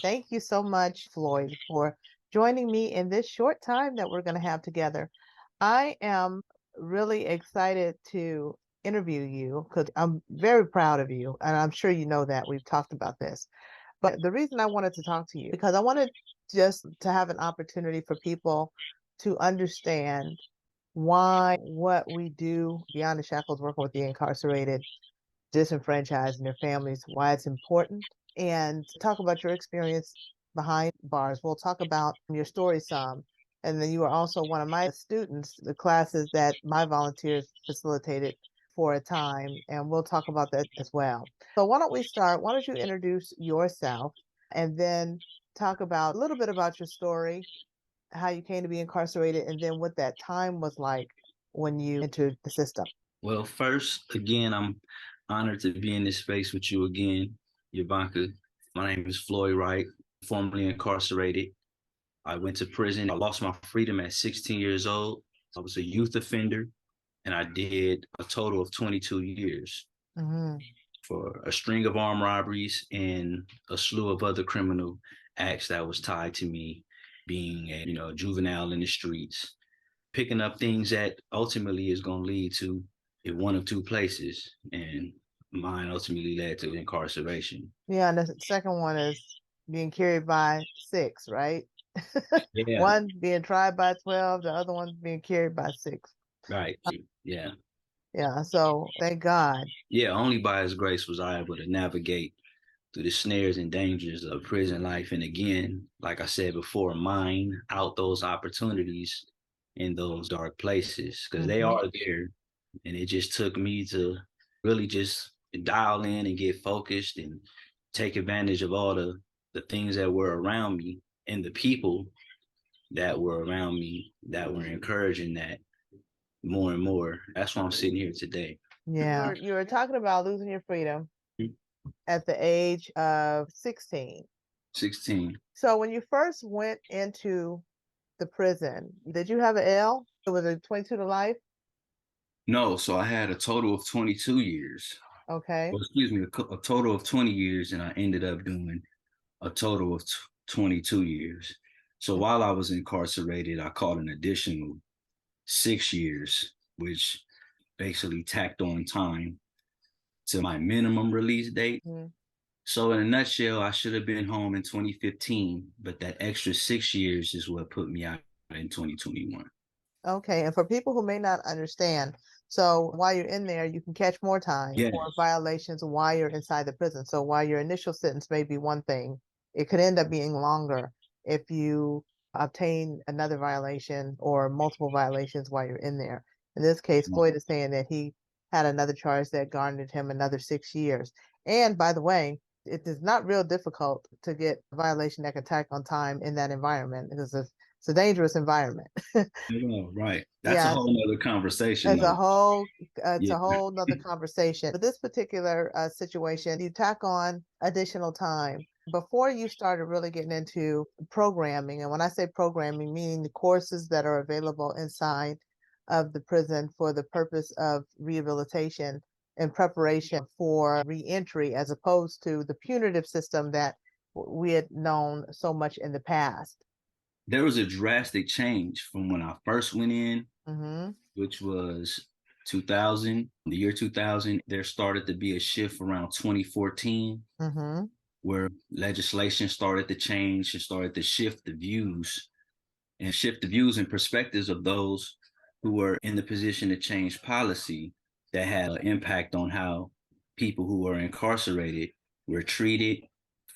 Thank you so much, Floyd, for joining me in this short time that we're going to have together. I am really excited to interview you because I'm very proud of you. And I'm sure you know that we've talked about this. But the reason I wanted to talk to you, because I wanted just to have an opportunity for people to understand why what we do beyond the shackles, working with the incarcerated, disenfranchised, and their families, why it's important, and talk about your experience behind bars. We'll talk about your story some. And then you are also one of my students, the classes that my volunteers facilitated for a time, and we'll talk about that as well. So why don't we start? Why don't you introduce yourself and then talk about a little bit about your story, how you came to be incarcerated, and then what that time was like when you entered the system. Well, first, again, I'm honored to be in this space with you again, Ivanka. My name is Floyd Wright, formerly incarcerated. I went to prison. I lost my freedom at 16 years old. I was a youth offender, and I did a total of 22 years Hmm. for a string of armed robberies and a slew of other criminal acts that was tied to me being a juvenile in the streets, picking up things that ultimately is going to lead to one of two places. And mine ultimately led to incarceration. Yeah, and the second one is being carried by six, right? Yeah, One being tried by 12, the other one being carried by six. right. Yeah. Yeah, so thank God. Yeah, only by his grace was I able to navigate through the snares and dangers of prison life. And again, like I said before, mine out those opportunities in those dark places because they Hmm. are there. And it just took me to really just dial in and get focused and take advantage of all the things that were around me and the people that were around me that were encouraging that more and more. That's why I'm sitting here today. Yeah. You were talking about losing your freedom at the age of 16. 16. So when you first went into the prison, did you have an L? Was it 22 to life? No, so I had a total of 22 years. Okay. Well, excuse me, a total of 20 years, and I ended up doing a total of 22 years. So while I was incarcerated, I caught an additional 6 years, which basically tacked on time to my minimum release date. Mhm. So in a nutshell, I should have been home in 2015, but that extra 6 years is what put me out in 2021. Okay, and for people who may not understand, so while you're in there, you can catch more time Yes. for violations while you're inside the prison. So while your initial sentence may be one thing, it could end up being longer if you obtain another violation or multiple violations while you're in there. In this case, Floyd is saying that he had another charge that garnered him another 6 years. And by the way, it is not real difficult to get a violation that can tack on time in that environment because it's a dangerous environment. Yeah, right. That's a Yeah, whole nother conversation, as a though. whole, it's Yeah. a whole nother conversation. But this particular situation, you tack on additional time before you started really getting into programming. And when I say programming, meaning the courses that are available inside of the prison for the purpose of rehabilitation and preparation for reentry, as opposed to the punitive system that we had known so much in the past. There was a drastic change from when I first went in, Mm-hmm. which was 2000, the year 2000. There started to be a shift around 2014 Mm-hmm. where legislation started to change and started to shift the views and perspectives of those who were in the position to change policy that had an impact on how people who were incarcerated were treated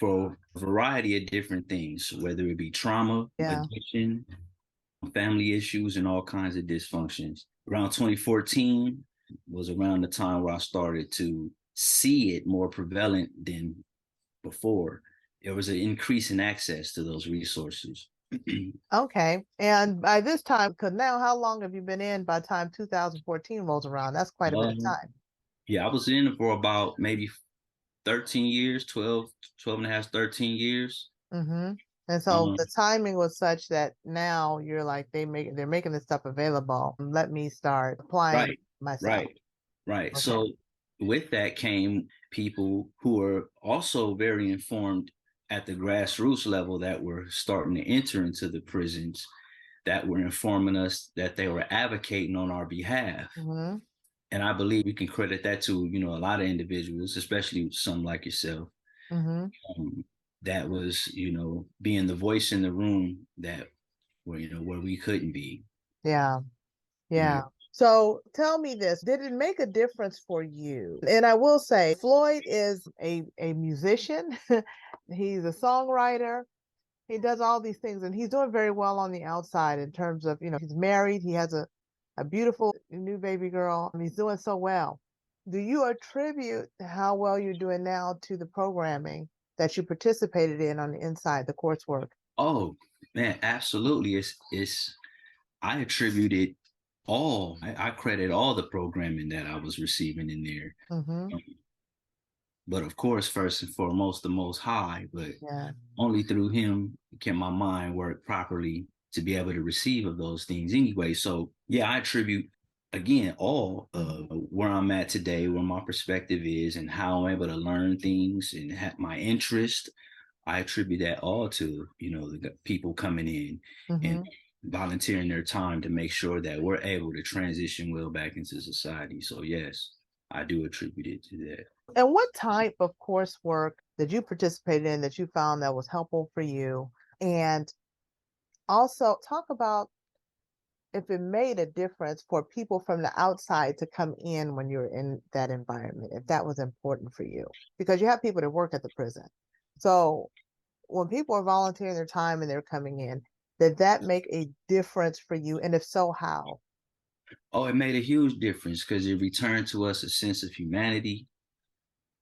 for a variety of different things, whether it be trauma, Yeah. addiction, family issues, and all kinds of dysfunctions. Around 2014 was around the time where I started to see it more prevalent than before. There was an increase in access to those resources. Okay. And by this time, because now how long have you been in by the time 2014 rolls around? That's quite a bit of um, time. yeah, I was in for about maybe 13 years, 12 and a half, 13 years. Hmm. And so Um, the timing was such that now you're like they're making this stuff available. Let me start applying right, myself. right, right. Okay. So with that came people who were also very informed at the grassroots level that were starting to enter into the prisons that were informing us that they were advocating on our behalf. Mm-hmm. And I believe we can credit that to, a lot of individuals, especially some like yourself, Mm-hmm. um, that was, being the voice in the room that where we couldn't be. Yeah. Yeah. Yeah. So tell me this, did it make a difference for you? And I will say, Floyd is a musician. He's a songwriter. He does all these things and he's doing very well on the outside in terms of, he's married. He has a beautiful new baby girl. And he's doing so well. Do you attribute how well you're doing now to the programming that you participated in on the inside, the coursework? Oh man, absolutely. It's I attribute it all. I credit all the programming that I was receiving in there. Mm-hmm. Um, but of course, first and foremost, the Most High. But Yeah. only through Him can my mind work properly to be able to receive of those things anyway. So yeah, I attribute again all of where I'm at today, where my perspective is, and how I'm able to learn things and have my interest. I attribute that all to, the people coming in and Mm-hmm. volunteering their time to make sure that we're able to transition well back into society. So yes, I do attribute it to that. And what type of coursework did you participate in that you found that was helpful for you? And also talk about if it made a difference for people from the outside to come in when you're in that environment, if that was important for you, because you have people that work at the prison. So when people are volunteering their time and they're coming in, did that make a difference for you? And if so, how? Oh, it made a huge difference because it returned to us a sense of humanity,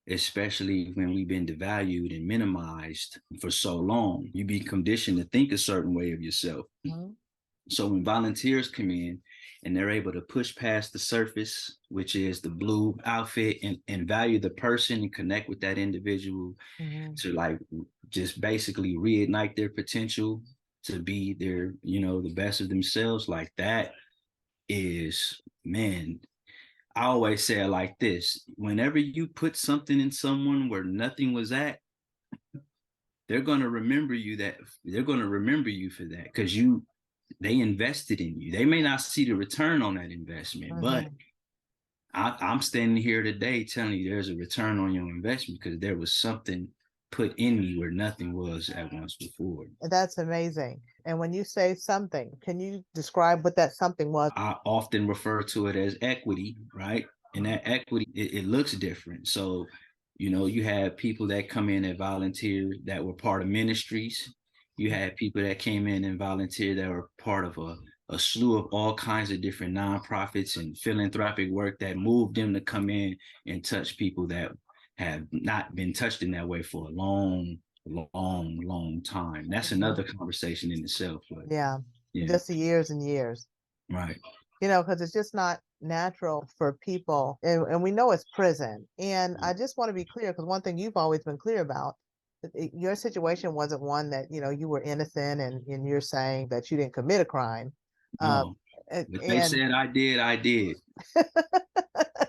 especially when we've been devalued and minimized for so long. You be conditioned to think a certain way of yourself. Mm-hmm. So when volunteers come in and they're able to push past the surface, which is the blue outfit, and value the person and connect with that individual Mm-hmm. to like just basically reignite their potential to be their, the best of themselves, like that is, man, I always say it like this: whenever you put something in someone where nothing was at, they're gonna remember you that they're gonna remember you for that because they invested in you. They may not see the return on that investment, but Mm-hmm. I'm standing here today telling you there's a return on your investment because there was something put in me where nothing was at once before. That's amazing. And when you say something, can you describe what that something was? I often refer to it as equity, right? And Mhm. that equity, it looks different. So, you had people that come in and volunteer that were part of ministries. You had people that came in and volunteered that were part of a slew of all kinds of different nonprofits and philanthropic work that moved them to come in and touch people that have not been touched in that way for a long, long, long time. That's Mhm. another conversation in itself. But Yeah, yeah, just the years and years, right. because it's just not natural for people. And we know it's prison. And I just want to be clear because one thing you've always been clear about, your situation wasn't one that, you were innocent and you're saying that you didn't commit a crime. Uh, No, and, if they and said I did, I did.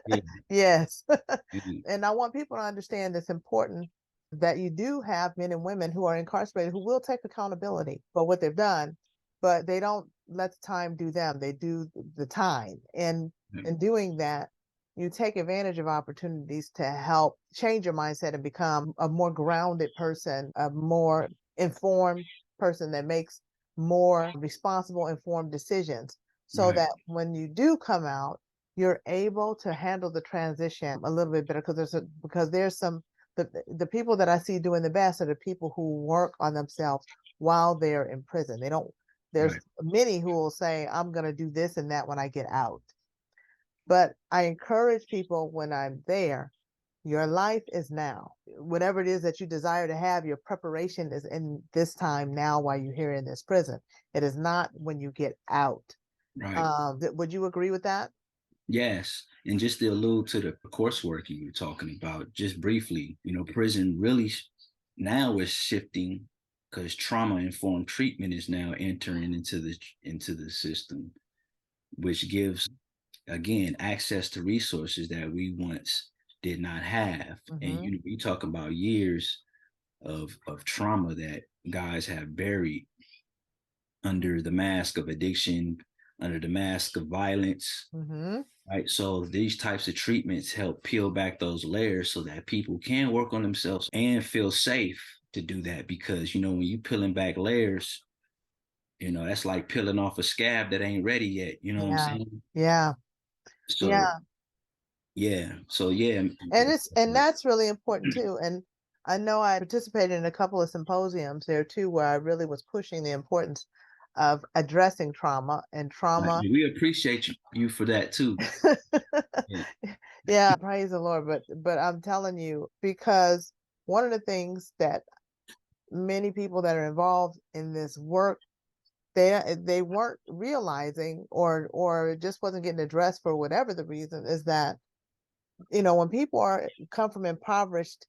Yeah. yes. Mhm. And I want people to understand it's important that you do have men and women who are incarcerated who will take accountability for what they've done, but they don't let the time do them. They do the time. And in doing that, you take advantage of opportunities to help change your mindset and become a more grounded person, a more informed person that makes more responsible, informed decisions so Right, that when you do come out, you're able to handle the transition a little bit better because there's some the people that I see doing the best are the people who work on themselves while they're in prison. They don't there's right, many who will say, I'm gonna do this and that when I get out. But I encourage people when I'm there, your life is now. Whatever it is that you desire to have, your preparation is in this time now while you're here in this prison. It is not when you get out. right. Would you agree with that? Yes. And just to allude to the coursework you were talking about, just briefly, prison really now is shifting because trauma informed treatment is now entering into the system, which gives again access to resources that we once did not have. And Mm-hmm. you talk about years of trauma that guys have buried under the mask of addiction, under the mask of violence. Mm-hmm. Right. So these types of treatments help peel back those layers so that people can work on themselves and feel safe to do that. Because, when you peeling back layers, that's like peeling off a scab that ain't ready yet. You know what I'm Yeah. saying? Yeah. So, Yeah. yeah. So, yeah. And that's really important too. And I know I participated in a couple of symposiums there too, where I really was pushing the importance of addressing trauma and trauma. We appreciate you for that too. Yeah. Yeah, praise the Lord. But I'm telling you, because one of the things that many people that are involved in this work, they weren't realizing, or it just wasn't getting addressed for whatever the reason, is that when people come from impoverished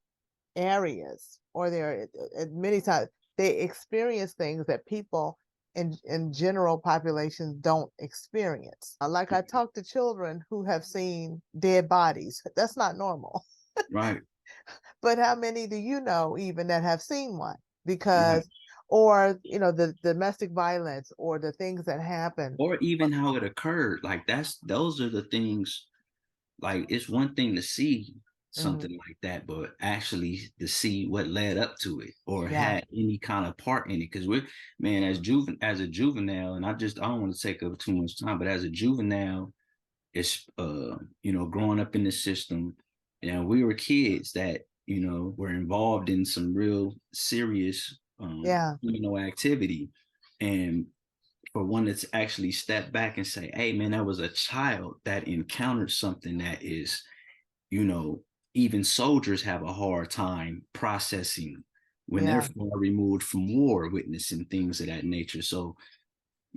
areas, or they're many times they experience things that people in general populations don't experience. Like, I talk to children who have seen dead bodies. That's not normal. Right. But how many do you know even that have seen one? Right. Because, or the domestic violence or the things that happen. Or even how it occurred. Like those are the things. Like, it's one thing to see Mhm. something like that, but actually to see what led up to it or Yeah. had any kind of part in it. Because we're, man, as a juvenile, and I don't want to take up too much time, but as a juvenile, it's growing up in the system, we were kids that were involved in some real serious Yeah. activity. And for one to actually step back and say, hey man, that was a child that encountered something that is, you know, even soldiers have a hard time processing when they're Yeah. far removed from war, witnessing things of that nature. So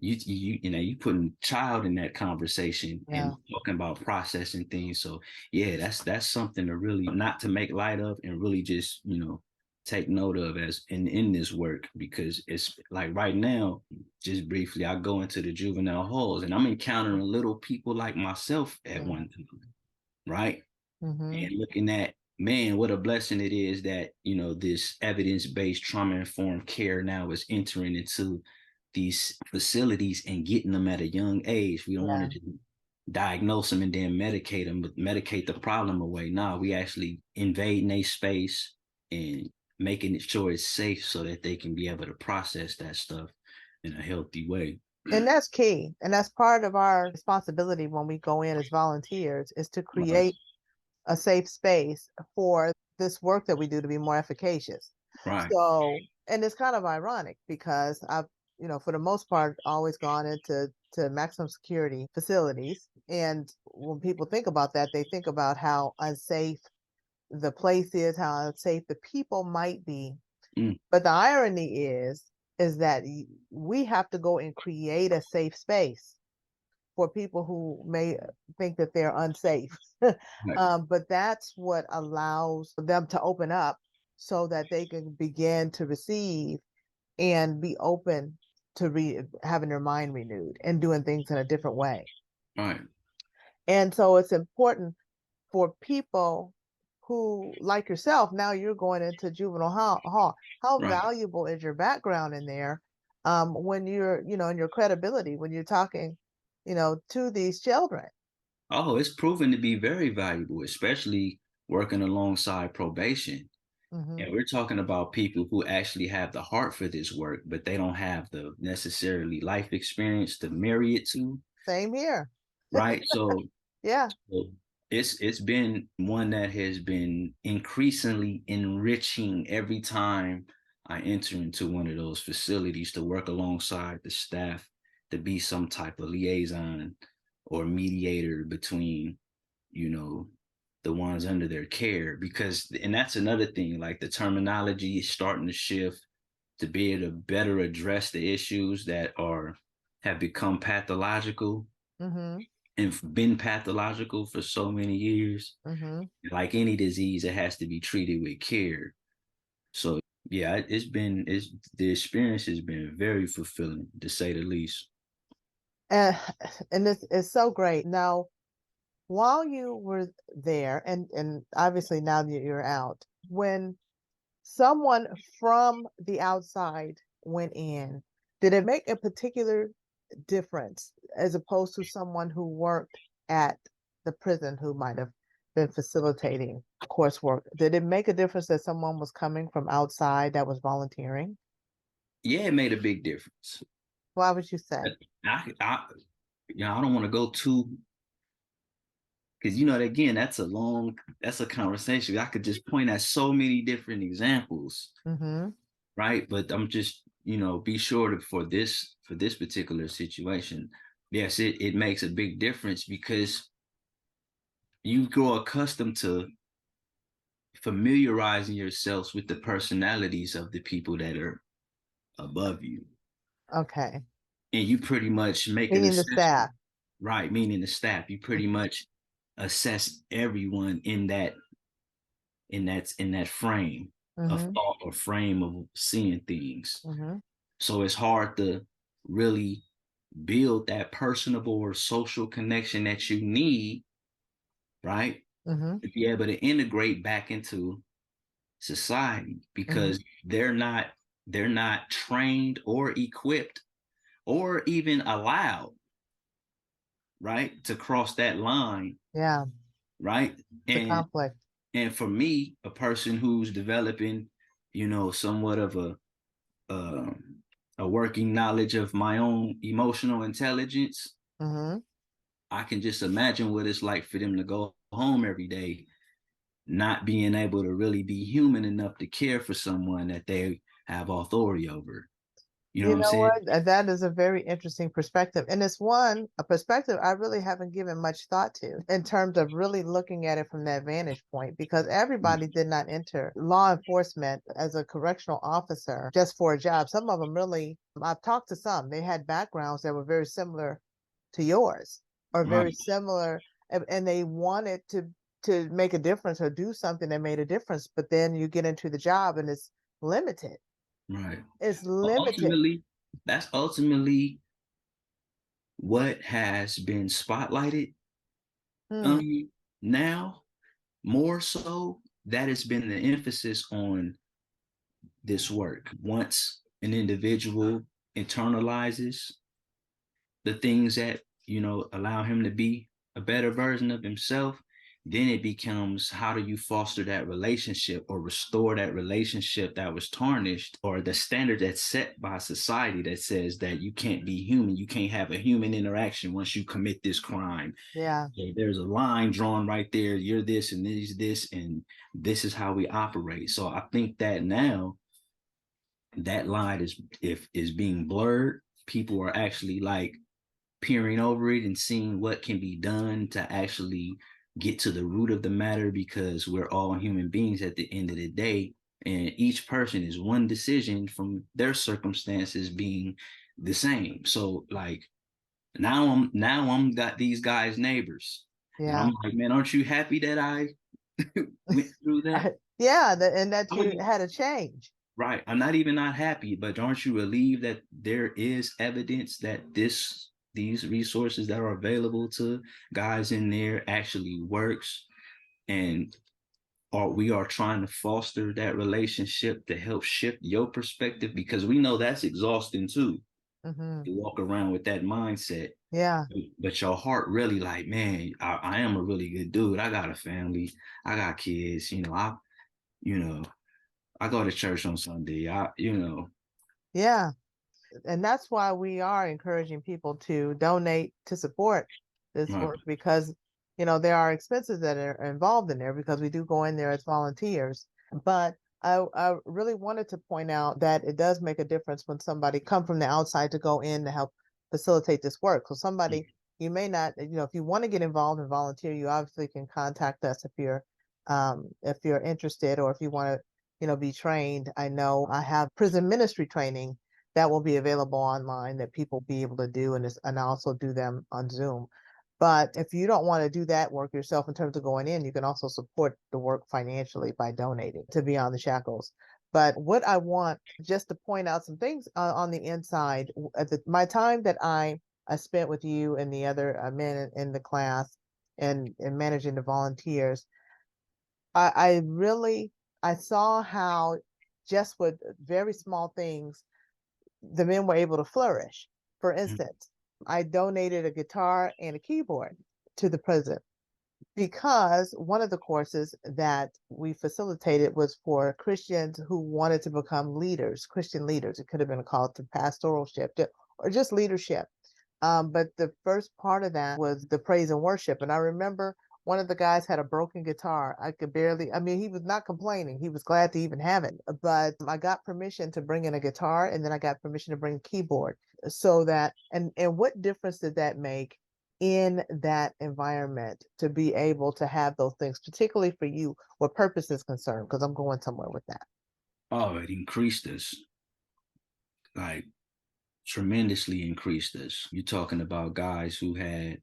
you putting child in that conversation Yeah. and talking about processing things. So yeah, that's something to really not to make light of, and really just take note of as in this work. Because it's like right now, just briefly, I go into the juvenile halls and I'm encountering little people like myself at Yeah. one time, right? Mm-hmm. And looking at, man, what a blessing it is that this evidence-based trauma-informed care now is entering into these facilities and getting them at a young age. We don't want Yeah. to just diagnose them and then medicate them, but medicate the problem away. No, we actually invading a space and making it sure it's safe so that they can be able to process that stuff in a healthy way. And that's key. And that's part of our responsibility when we go in as volunteers, is to Right. create a safe space for this work that we do to be more efficacious. Right. So, and it's kind of ironic because I've, for the most part, always gone into maximum security facilities. And when people think about that, they think about how unsafe the place is, how unsafe the people might be. Mm. But the irony is that we have to go and create a safe space for people who may think that they're unsafe. Right. But that's what allows them to open up so that they can begin to receive and be open to having their mind renewed and doing things in a different way. Right. And so it's important for people who, like yourself, now you're going into juvenile hall. How Right. valuable is your background in there, when you're, in your credibility, when you're talking, to these children? Oh, it's proven to be very valuable, especially working alongside probation. Hmm. And we're talking about people who actually have the heart for this work, but they don't have the necessarily life experience to marry it to, Same here. right? So, Yeah. so it's been one that has been increasingly enriching every time I enter into one of those facilities to work alongside the staff, to be some type of liaison or mediator between, you know, the ones under their care. Because, and that's another thing, like the terminology is starting to shift to be able to better address the issues that have become pathological Hmm. and been pathological for so many years. Hmm. Like any disease, it has to be treated with care. So yeah, it's the experience has been very fulfilling, to say the least. And and it's so great. Now, while you were there, and obviously now that you're out, when someone from the outside went in, did it make a particular difference as opposed to someone who worked at the prison who might have been facilitating coursework? Did it make a difference that someone was coming from outside that was volunteering? Yeah, it made a big difference. Why would you say? I I don't want to go too, because again, that's a conversation. I could just point at so many different examples, Mm-hmm. right? But I'm just, be sure to for this particular situation, yes, it makes a big difference because you grow accustomed to familiarizing yourselves with the personalities of the people that are above you. Okay. And you pretty much make an Meaning the assessment, staff. right? Meaning the staff. You pretty much assess everyone in that frame of Mm-hmm. thought or frame of seeing things. Mm-hmm. So it's hard to really build that personable or social connection that you need, right? Mm-hmm. To be able to integrate back into society Mm-hmm. because they're not trained or equipped or even allowed, right, to cross that line, Yeah. right? The and conflict. and for me, a person who's developing somewhat of um, a working knowledge of my own emotional intelligence, Mm-hmm. I can just imagine what it's like for them to go home every day not being able to really be human enough to care for someone that they have authority over. You know You what I'm know saying? what? That is a very interesting perspective. And it's a perspective I really haven't given much thought to in terms of really looking at it from that vantage point, because everybody did not enter law enforcement as a correctional officer just for a job. Some of them really, I've talked to some, they had backgrounds that were very similar to yours or very Right, similar, and they wanted to make a difference or do something that made a difference. But then you get into the job and it's limited. right. It's But limited. that's ultimately what has been spotlighted. Hmm. Now, more so, that has been the emphasis on this work. Once an individual internalizes the things that allow him to be a better version of himself, then it becomes how do you foster that relationship or restore that relationship that was tarnished, or the standard that's set by society that says that you can't be human, you can't have a human interaction once you commit this crime. Yeah. So there's a line drawn right there, you're this and this and this is how we operate. So I think that now that line is being blurred. People are actually like peering over it and seeing what can be done to actually get to the root of the matter, because we're all human beings at the end of the day, and each person is one decision from their circumstances being the same. So like now I'm got these guys neighbors, and Yeah. I'm like, man, aren't you happy that I went through that? Yeah, and that I'm you like, had a change. right. I'm not even not happy, but aren't you relieved that there is evidence that these resources that are available to guys in there actually works, and we are trying to foster that relationship to help shift your perspective, because we know that's exhausting too. Hmm. To walk around with that mindset, Yeah. but your heart really like, man, I am a really good dude. I got a family, I got kids. You know, I go to church on Sunday. Yeah. And that's why we are encouraging people to donate to support this Right. work, because there are expenses that are involved in there because we do go in there as volunteers. But I really wanted to point out that it does make a difference when somebody come from the outside to go in to help facilitate this work. So somebody, you may not, if you want to get involved and volunteer, you obviously can contact us if you're interested, or if you want to be trained. I know I have prison ministry training that will be available online that people be able to do, and also do them on Zoom. But if you don't want to do that work yourself in terms of going in, you can also support the work financially by donating to Beyond the Shackles. But what I want just to point out some things on the inside, at my time that I spent with you and the other men in the class, and managing the volunteers, I really I saw how just with very small things, the men were able to flourish. For instance, I donated a guitar and a keyboard to the prison because one of the courses that we facilitated was for Christians who wanted to become leaders, Christian leaders. It could have been called to pastoralship or just leadership. But the first part of that was the praise and worship. And I remember one of the guys had a broken guitar. I could barely, I mean, he was not complaining. He was glad to even have it. But I got permission to bring in a guitar, and then I got permission to bring a keyboard. So that, and what difference did that make in that environment to be able to have those things, particularly for you, where purpose is concerned? Because I'm going somewhere with that. Oh, it increased us, like tremendously increased us. You're talking about guys who had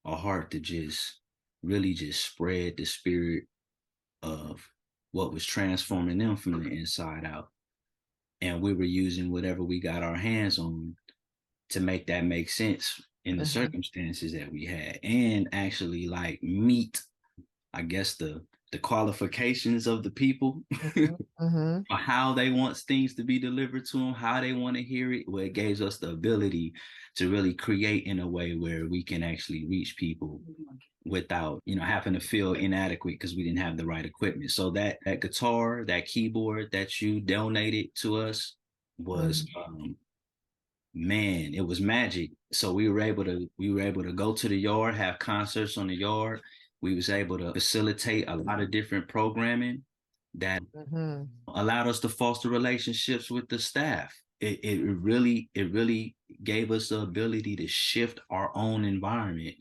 a heart to just really just spread the spirit of what was transforming them from the inside out. And we were using whatever we got our hands on to make that make sense in the circumstances that we had, and actually like meet, I guess, the qualifications of the people Mm-hmm. or how they want things to be delivered to them, how they want to hear it. Well, it gives us the ability to really create in a way where we can actually reach people without, having to feel inadequate because we didn't have the right equipment. So that guitar, that keyboard that you donated to us was man, it was magic. So we were able to go to the yard, have concerts on the yard. We was able to facilitate a lot of different programming that allowed us to foster relationships with the staff. It really gave us the ability to shift our own environment,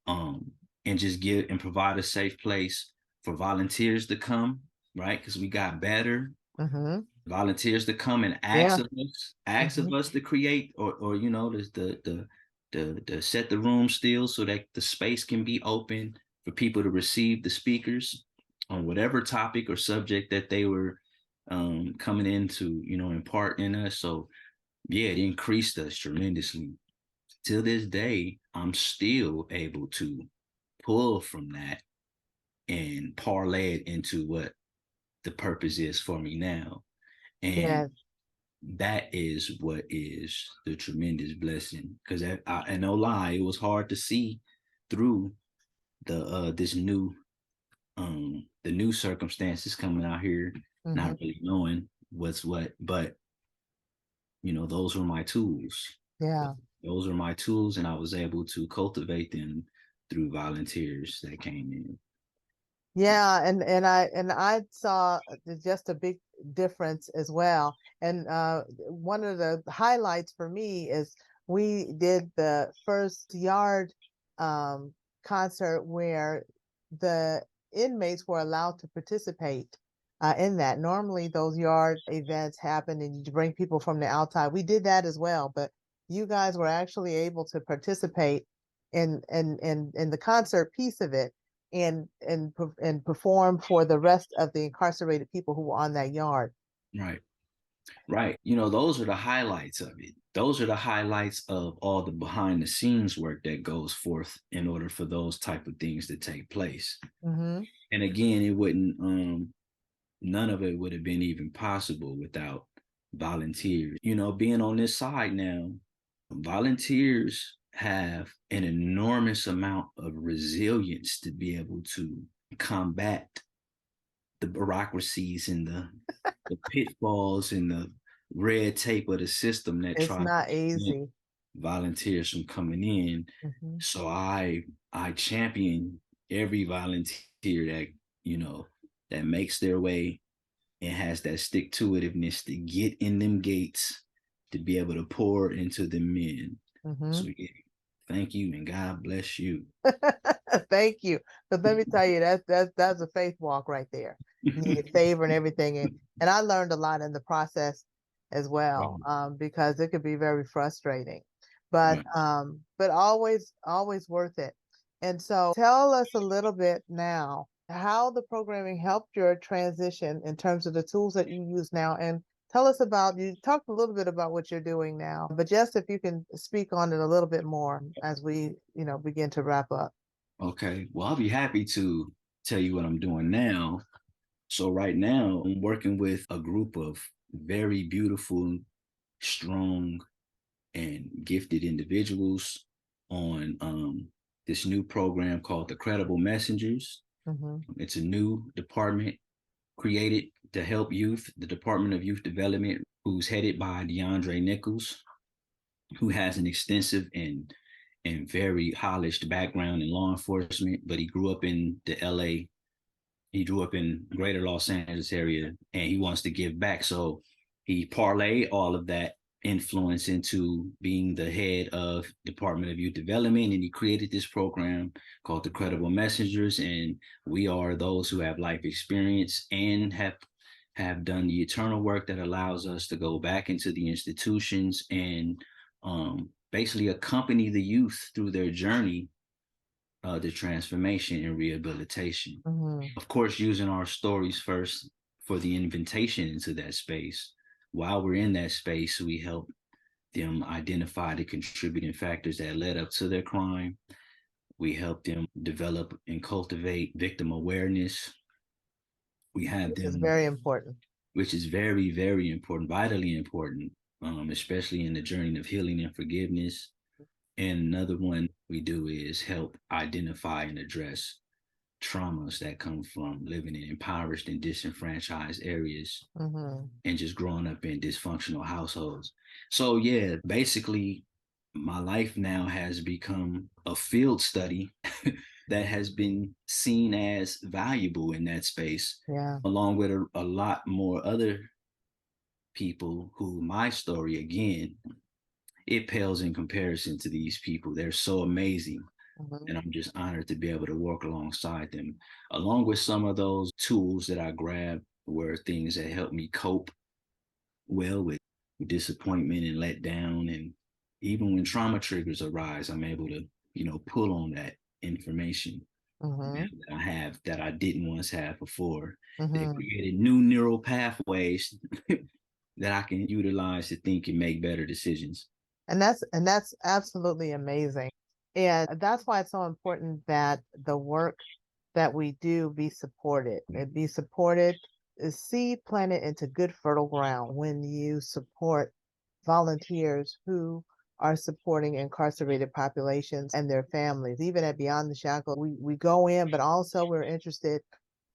and just give and provide a safe place for volunteers to come, right? Because we got better. Volunteers to come and ask of us to create or the set the room still so that the space can be open for people to receive the speakers on whatever topic or subject that they were coming in to impart in us. So yeah, it increased us tremendously. To this day, I'm still able to pull from that and parlay it into what the purpose is for me now. And that is what is the tremendous blessing. Because I no lie, it was hard to see through this new the new circumstances coming out here, not really knowing what's what. But those were my tools. Yeah. Those are my tools, and I was able to cultivate them through volunteers that came in. Yeah, and I saw just a big difference as well. And one of the highlights for me is we did the first yard concert where the inmates were allowed to participate in that. Normally, those yard events happen and you bring people from the outside. We did that as well, but you guys were actually able to participate in the concert piece of it and perform for the rest of the incarcerated people who were on that yard. Right. Those are the highlights of it. Those are the highlights of all the behind the scenes work that goes forth in order for those type of things to take place. And again, it wouldn't none of it would have been even possible without volunteers. Being on this side now, volunteers have an enormous amount of resilience to be able to combat the bureaucracies and the pitfalls and the red tape of the system that it's tries not to easy. Volunteers from coming in. So I champion every volunteer that makes their way and has that stick to itiveness to get in them gates to be able to pour into the men. So yeah, thank you and God bless you. Thank you. But let me tell you, that's a faith walk right there. You need favor and everything. And I learned a lot in the process as well, because it could be very frustrating. But always worth it. And so tell us a little bit now how the programming helped your transition in terms of the tools that you use now, and tell us about, you talked a little bit about what you're doing now, but just if you can speak on it a little bit more as we, begin to wrap up. Okay. Well, I'll be happy to tell you what I'm doing now. So right now, I'm working with a group of very beautiful, strong, and gifted individuals on this new program called the Credible Messengers. Mm-hmm. It's a new department created to help youth, the Department of Youth Development, who's headed by DeAndre Nichols, who has an extensive and very polished background in law enforcement, but he grew up in the LA. He grew up in greater Los Angeles area and he wants to give back. So he parlayed all of that influence into being the head of Department of Youth Development, and he created this program called the Credible Messengers. And we are those who have life experience and have done the eternal work that allows us to go back into the institutions and basically accompany the youth through their journey, the transformation and rehabilitation. Mm-hmm. Of course, using our stories first for the invitation into that space. While we're in that space, we help them identify the contributing factors that led up to their crime. We help them develop and cultivate victim awareness. We have Which is them, very important. which is very, very important, vitally important, especially in the journey of healing and forgiveness. And another one we do is help identify and address traumas that come from living in impoverished and disenfranchised areas Mm-hmm. and just growing up in dysfunctional households. So, yeah, basically, my life now has become a field study that has been seen as valuable in that space, Yeah. along with a lot more other people who my story, again, it pales in comparison to these people. They're so amazing. Mm-hmm. And I'm just honored to be able to work alongside them, along with some of those tools that I grabbed were things that help me cope well with disappointment and let down. And even when trauma triggers arise, I'm able to, pull on that information Mm-hmm. that I have that I didn't once have before. They Mm-hmm. created new neural pathways that I can utilize to think and make better decisions. And that's absolutely amazing. And that's why it's so important that the work that we do be supported. It be supported, is seed planted into good fertile ground when you support volunteers who are supporting incarcerated populations and their families. Even at Beyond the Shackles, we go in, but also we're interested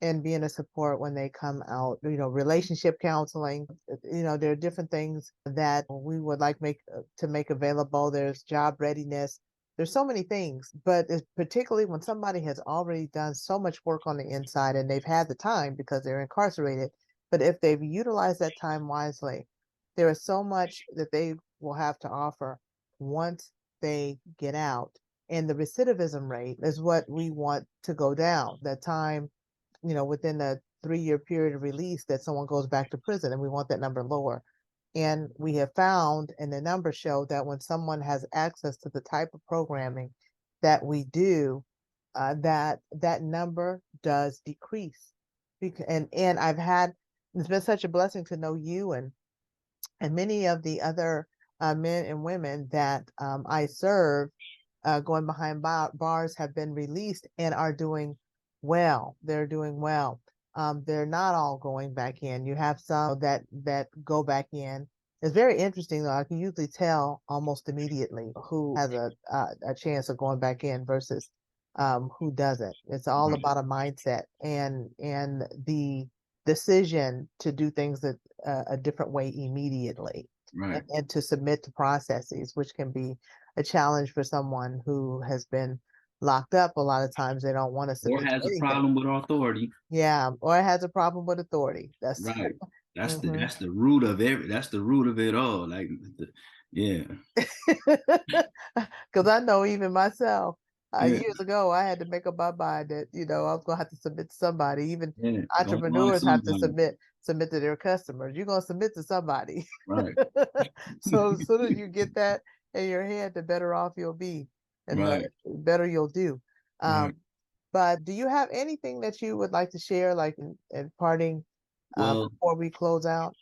in being a support when they come out, relationship counseling. There are different things that we would like to make available. There's job readiness. There's so many things, but it's particularly when somebody has already done so much work on the inside and they've had the time because they're incarcerated. But if they've utilized that time wisely, there is so much that they will have to offer once they get out. And the recidivism rate is what we want to go down. That time, within a 3-year period of release, that someone goes back to prison, and we want that number lower. And we have found, and the numbers show that when someone has access to the type of programming that we do, that number does decrease. And it's been such a blessing to know you and many of the other men and women that I serve, going behind bars, have been released and are doing well. They're doing well. They're not all going back in. You have some that go back in. It's very interesting though. I can usually tell almost immediately who has a chance of going back in versus who doesn't. It's all Right. about a mindset and the decision to do things a different way immediately, Right. and to submit to processes, which can be a challenge for someone who has been locked up. A lot of times they don't want to Or submit to has a anything. problem with authority. Yeah, or has a problem with authority. That's Right. That's the mhm. that's the root of that's the root of it all. Like yeah. Because I know even myself, Yeah. years ago, I had to make up my mind that I was gonna have to submit to somebody. Even Yeah. Gonna find entrepreneurs have to somebody. submit to their customers. You're gonna submit to somebody. Right. So as soon as you get that in your head, the better off you'll be, and the Right. better you'll do. Right. But do you have anything that you would like to share, like in parting, Well, before we close out?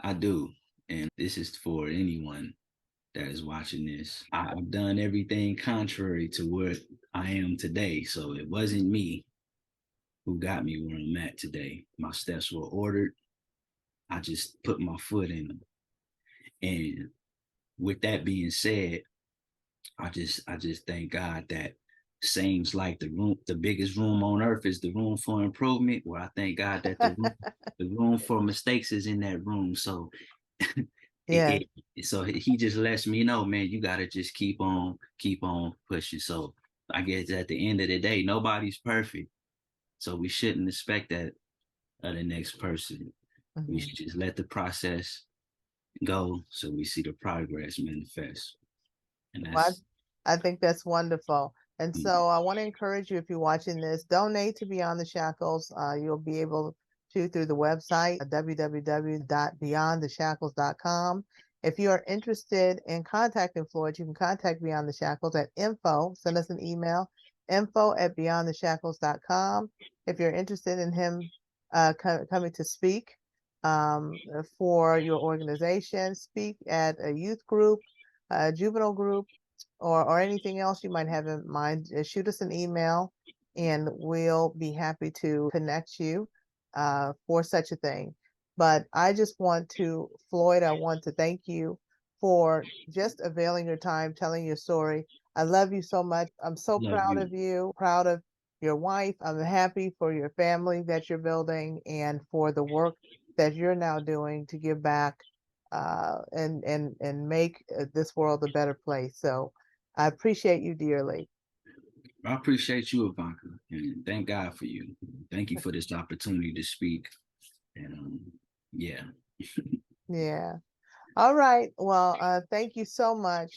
I do. And this is for anyone that is watching this. I've done everything contrary to what I am today. So it wasn't me. who got me where I'm at today. My steps were ordered. I just put my foot in them. And with that being said, I just thank God that seems like the biggest room on earth is the room for improvement. Well, I thank God that the room for mistakes is in that room. So Yes. so he just lets me know, man, you gotta just keep on pushing. So I guess at the end of the day, nobody's perfect. So we shouldn't expect that of the next person. We Mhm. should just let the process go so we see the progress manifest. And Well, that's I think that's wonderful. And mm, so I want to encourage you, if you're watching this, donate to Beyond the Shackles. You'll be able to through the website, www.beyondtheshackles.com. If you are interested in contacting Floyd, you can contact Beyond the Shackles at info, send us an email, info@beyondtheshackles.com. If you're interested in him coming to speak for your organization, speak at a youth group, a juvenile group, or anything else you might have in mind, shoot us an email and we'll be happy to connect you for such a thing. But I just want to, Floyd, I want to thank you for just availing your time, telling your story. I love you so much. I'm so love proud you. of you, proud of your wife. I'm happy for your family that you're building and for the work that you're now doing to give back and make this world a better place. So I appreciate you dearly. I appreciate you, Ivanka, and thank God for you. Thank you for this opportunity to speak. And yeah. Yeah. All right. Well, thank you so much.